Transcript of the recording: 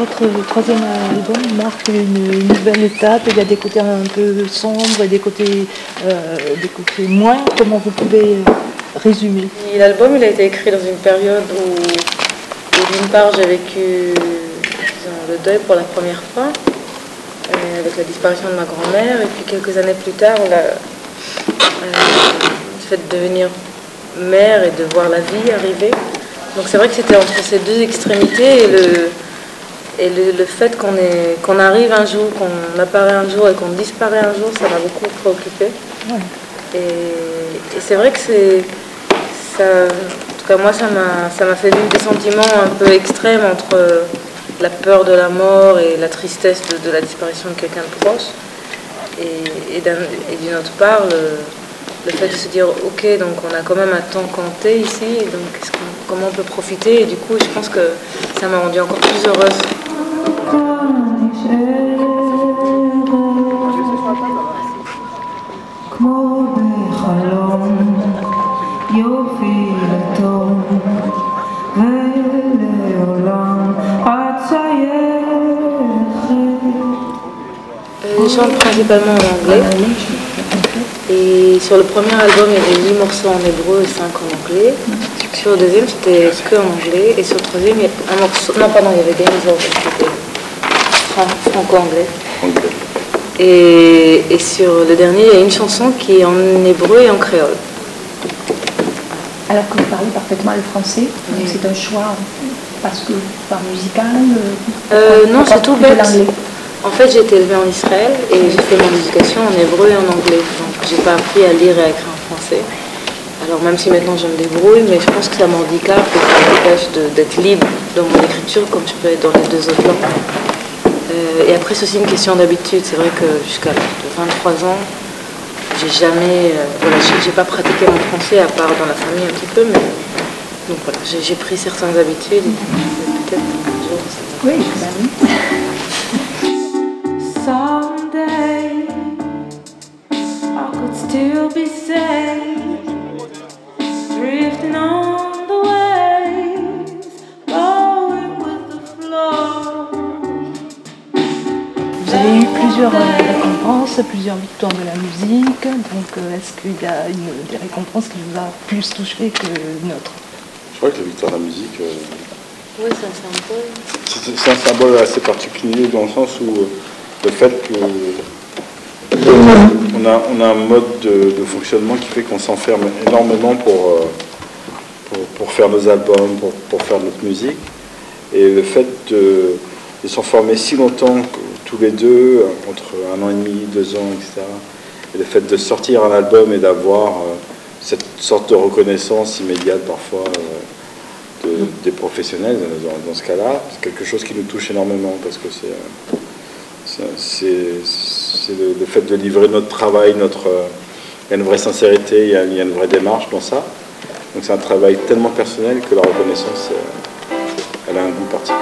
votre troisième album marque une nouvelle étape. Il y a des côtés un peu sombres et des côtés moins. Comment vous pouvez résumer? L'album il a été écrit dans une période où d'une part j'ai vécu le deuil pour la première fois, avec la disparition de ma grand-mère, et puis quelques années plus tard, le fait de devenir mère et de voir la vie arriver. Donc c'est vrai que c'était entre ces deux extrémités, et le fait qu'on arrive un jour, qu'on apparaît un jour et qu'on disparaît un jour, ça m'a beaucoup préoccupée. Ouais. Et c'est vrai que ça, en tout cas moi ça m'a fait vivre des sentiments un peu extrêmes entre la peur de la mort et la tristesse de la disparition de quelqu'un de proche, et d'une autre part le fait de se dire ok, donc on a quand même un temps compté ici, et donc comment on peut profiter, et du coup je pense que ça m'a rendue encore plus heureuse. Je chante principalement en anglais. Et sur le premier album, il y avait 8 morceaux en hébreu et 5 en anglais. Sur le deuxième, c'était que en anglais. Et sur le troisième, il y avait un morceau. Non, pardon, il y avait Games of, c'était franco-anglais. Et sur le dernier, il y a une chanson qui est en hébreu et en créole. Alors que vous parlez parfaitement le français, oui. C'est un choix parce que par musical. Non, c'est tout bête. En fait, j'ai été élevée en Israël et j'ai fait mon éducation en hébreu et en anglais. Donc, j'ai pas appris à lire et à écrire en français. Alors, même si maintenant je me débrouille, mais je pense que ça m'handicape et ça m'empêche d'être libre dans mon écriture comme je peux être dans les deux autres langues. Et après, c'est aussi une question d'habitude. C'est vrai que jusqu'à l'âge de 23 ans, j'ai jamais. Voilà, j'ai pas pratiqué mon français à part dans la famille un petit peu, mais. Donc voilà, j'ai pris certaines habitudes et peut-être un jour ça va. Oui, oui. Someday I could still be safe, drifting on the waves, going with the flow. Vous avez eu plusieurs récompenses, plusieurs victoires de la musique. Donc est-ce qu'il y a des récompenses qui vous a plus touché que une autre? Je crois que la victoire de la musique, oui, c'est un symbole. C'est un symbole assez particulier dans le sens où le fait qu'on a un mode de fonctionnement qui fait qu'on s'enferme énormément pour faire nos albums, pour faire notre musique. Et le fait de s'enfermer si longtemps, tous les deux, entre 1 an et demi, 2 ans, etc. Et le fait de sortir un album et d'avoir cette sorte de reconnaissance immédiate parfois des professionnels, dans ce cas-là, c'est quelque chose qui nous touche énormément parce que c'est le fait de livrer notre travail, il y a une vraie sincérité, il y a une vraie démarche dans ça. Donc c'est un travail tellement personnel que la reconnaissance, elle a un goût particulier.